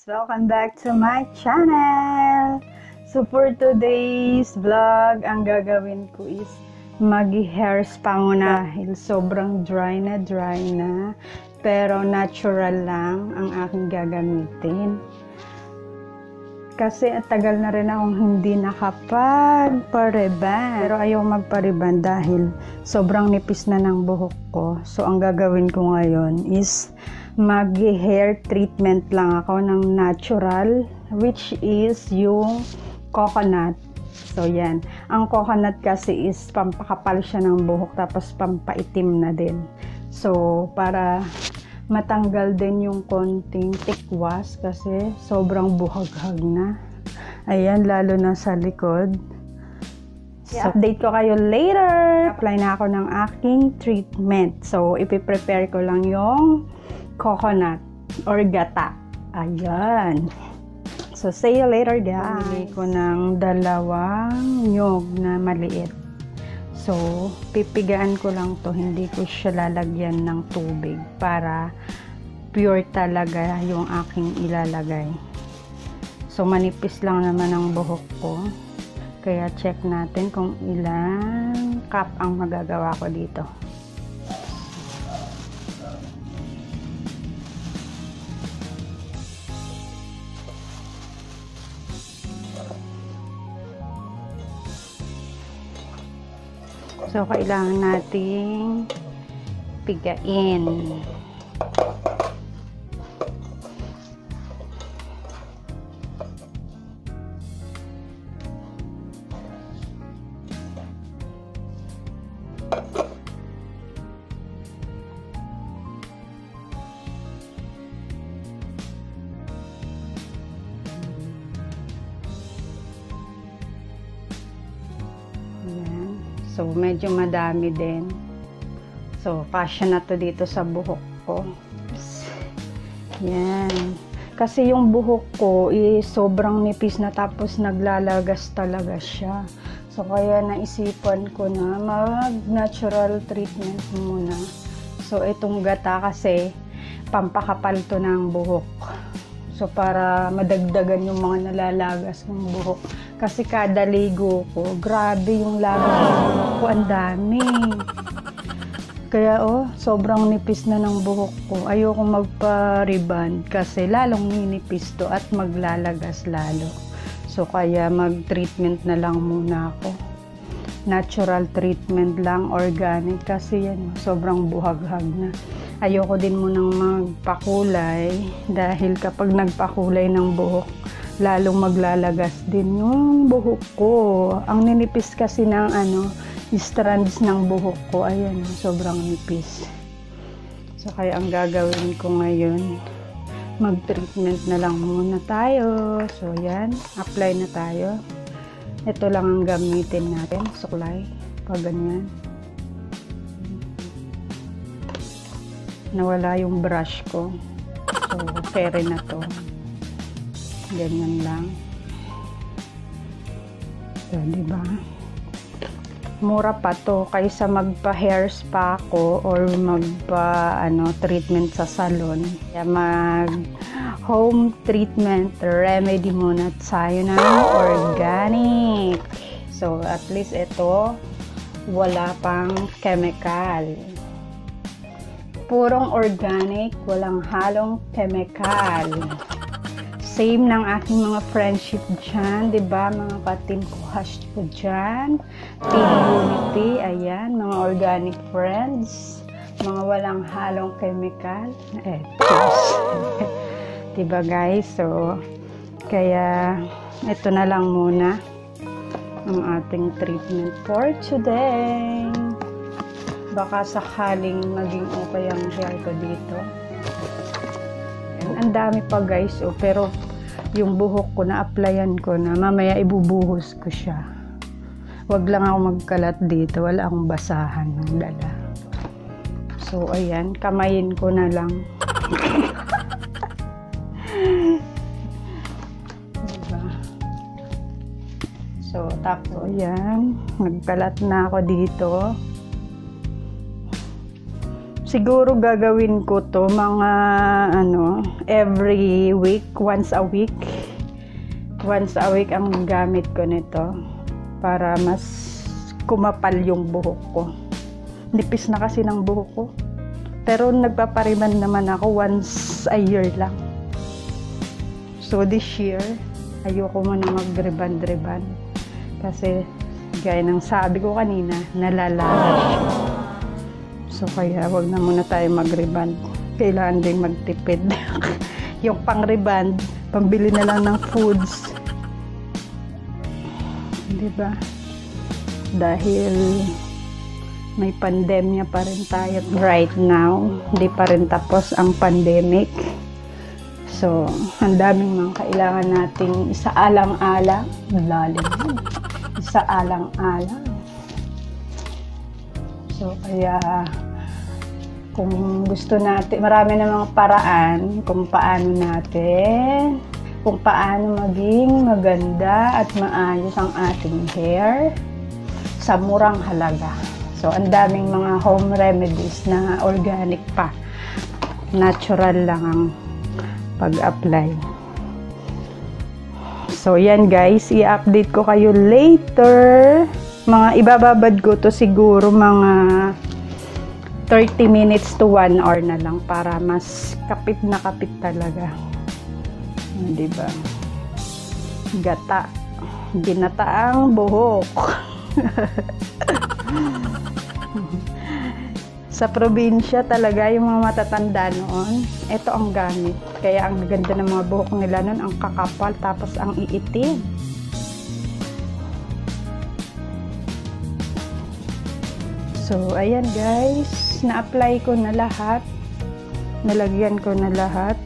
Welcome back to my channel! So for today's vlog, ang gagawin ko is mag-hair spa muna dahil sobrang dry na, pero natural lang ang aking gagamitin. Kasi tagal na rin akong hindi nakapagpa-reband. Pero ayaw magpa-reband dahil sobrang nipis na ng buhok ko. So ang gagawin ko ngayon is mag-hair treatment lang ako ng natural, which is yung coconut. So yan, ang coconut kasi is pampakapal siya ng buhok tapos pampaitim na din. So para matanggal din yung konting tikwas kasi sobrang buhaghag na. Ayan, lalo na sa likod. So, update ko kayo later. Apply na ako ng aking treatment. So, ipiprepare ko lang yung coconut or gata. Ayan. So, see you later guys. Pumili ko ng dalawang nyog na maliit. So, pipigaan ko lang to, hindi ko siya lalagyan ng tubig para pure talaga yung aking ilalagay. So, manipis lang naman ang buhok ko. Kaya check natin kung ilang cup ang magagawa ko dito. So, kailangan nating pigain. So, medyo madami din. So, kasya na to dito sa buhok ko. Yan. Kasi yung buhok ko sobrang nipis na tapos naglalagas talaga siya. So, kaya naisipan ko na mag-natural treatment muna. So, itong gata kasi pampakapal to ng buhok. So, para madagdagan yung mga nalalagas ng buhok. Kasi kada ligo ko, grabe yung lagas ng buhok ko, ang dami. Kaya sobrang nipis na ng buhok ko. Ayoko magpa-reband kasi lalong ninipis to at maglalagas lalo. So kaya mag-treatment na lang muna ako. Natural treatment lang, organic kasi yan, sobrang buhaghag na. Ayoko din munang magpakulay dahil kapag nagpakulay ng buhok, lalong maglalagas din yung buhok ko. Ang ninipis kasi ng strands ng buhok ko, ayan, sobrang nipis. So kaya ang gagawin ko ngayon, mag-treatment na lang muna tayo. So yan, apply na tayo. Ito lang ang gamitin natin, suklay, pag ganyan. Nawala yung brush ko. So, carry na to. Ganyan lang. So, diba? Mura pa to kaysa magpa-hair spa ko or treatment sa salon. Kaya mag-home treatment remedy muna tayo ng organic. So, at least ito, wala pang chemical. Purong organic, walang halong chemical. Same ng aking mga friendship dyan, diba? Mga ka-team Kuhash ko dyan. Team Unity, ayan, mga organic friends. Mga walang halong chemical. Diba guys? So, kaya ito na lang muna ang ating treatment for today. Baka sakaling maging okay ang hair ko dito. Ang dami pa guys, pero yung buhok ko na-applyan ko na, mamaya ibubuhos ko siya. Wag lang ako magkalat dito, wala akong basahan ng dala. So ayan, kamayin ko na lang. Diba? So tapos ayan, nagkalat na ako dito. Siguro gagawin ko to mga every week, once a week. Once a week ang gamit ko nito para mas kumapal yung buhok ko. Nipis na kasi ng buhok ko. Pero nagpapariban naman ako once a year lang. So this year, ayoko muna mag-riban-riban. Kasi gaya ng sabi ko kanina, nalalaga siya. So kaya wag na muna tayo mag-riban. Kailangan din magtipid. Yung pang-riban, pambili na lang ng foods. Diba? Dahil may pandemya pa rin tayo right now. Hindi pa rin tapos ang pandemic. So, ang daming mga kailangan nating isaalang-alang. Lalim yun. Isaalang-alang. So, kaya kung gusto natin, marami na mga paraan kung paano maging maganda at maayos ang ating hair sa murang halaga. So, ang daming mga home remedies na organic pa. Natural lang ang pag-apply. So, yan guys. I-update ko kayo later. Ibababad ko to siguro mga 30 minutes to 1 hour na lang para mas kapit na kapit talaga. Diba? Gata. Ginataang buhok. Sa probinsya talaga, yung mga matatanda noon, ito ang gamit. Kaya ang ganda ng mga buhok nila noon, ang kakapal, tapos ang iitim. So, ayan guys, na-apply ko na lahat. Nalagyan ko na lahat.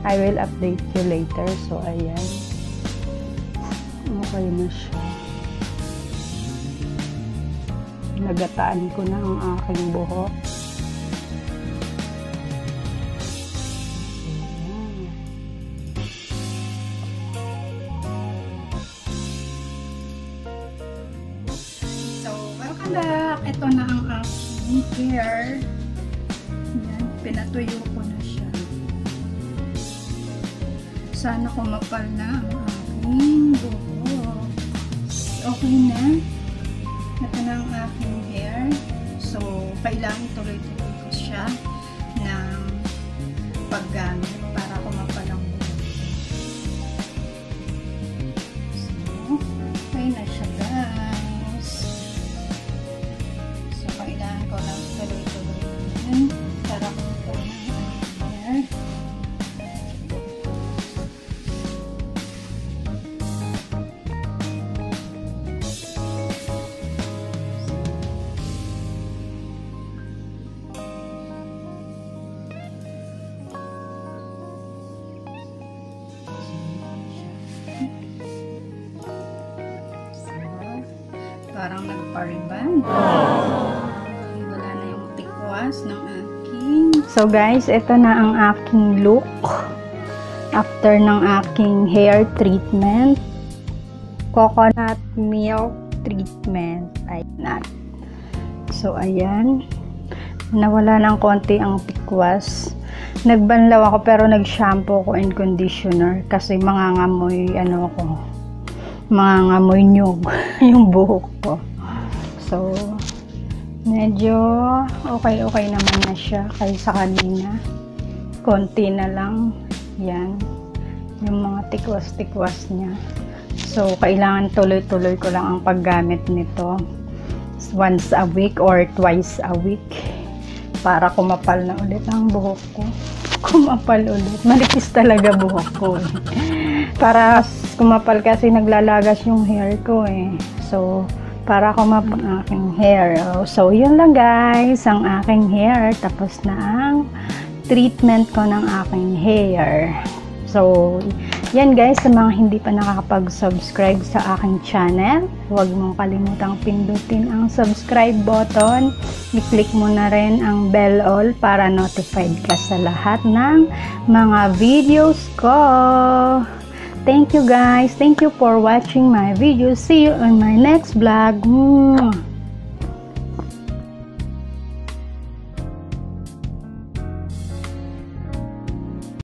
I will update you later. So, ayan. Okay na siya. Nagataan ko na ang aking buhok. So, welcome back. Ito na ang aking hair. Yan, pinatuyo ko na siya. Sana kumapal na ang aking buhok. Okay na. Ito na ang aking hair. So, kailangan tuloy-tuloy ko siya ng paggamit para kumapal ang buhok. So, okay na siya guys. So, kailangan ko lang tuloy-tuloy yan para kumapal ang aking hair. Parang nagpariban. Wala na yung tikwas ng aking. So guys, ito na ang aking look after ng aking hair treatment. Coconut milk treatment. Ayan. So ayan. Nawala ng konti ang tikwas. Nagbanlaw ako pero nag-shampoo ko and conditioner kasi mangangamoy mangangamoy nyug yung buhok ko. So, medyo okay naman na siya kaysa kanina. Konti na lang. Yan. Yung mga tikwas-tikwas niya. So, kailangan tuloy-tuloy ko lang ang paggamit nito. Once a week or twice a week. Para kumapal na ulit ang buhok ko. Kumapal ulit. Manipis talaga buhok ko. Para kumapal kasi naglalagas yung hair ko eh. So, para kumapal ang aking hair. So, yun lang guys, ang aking hair. Tapos na ang treatment ko ng aking hair. So, yan guys, sa mga hindi pa nakakapag-subscribe sa aking channel, huwag mong kalimutang pindutin ang subscribe button. I-click mo na rin ang bell all para notified ka sa lahat ng mga videos ko. Thank you guys. Thank you for watching my video. See you on my next vlog.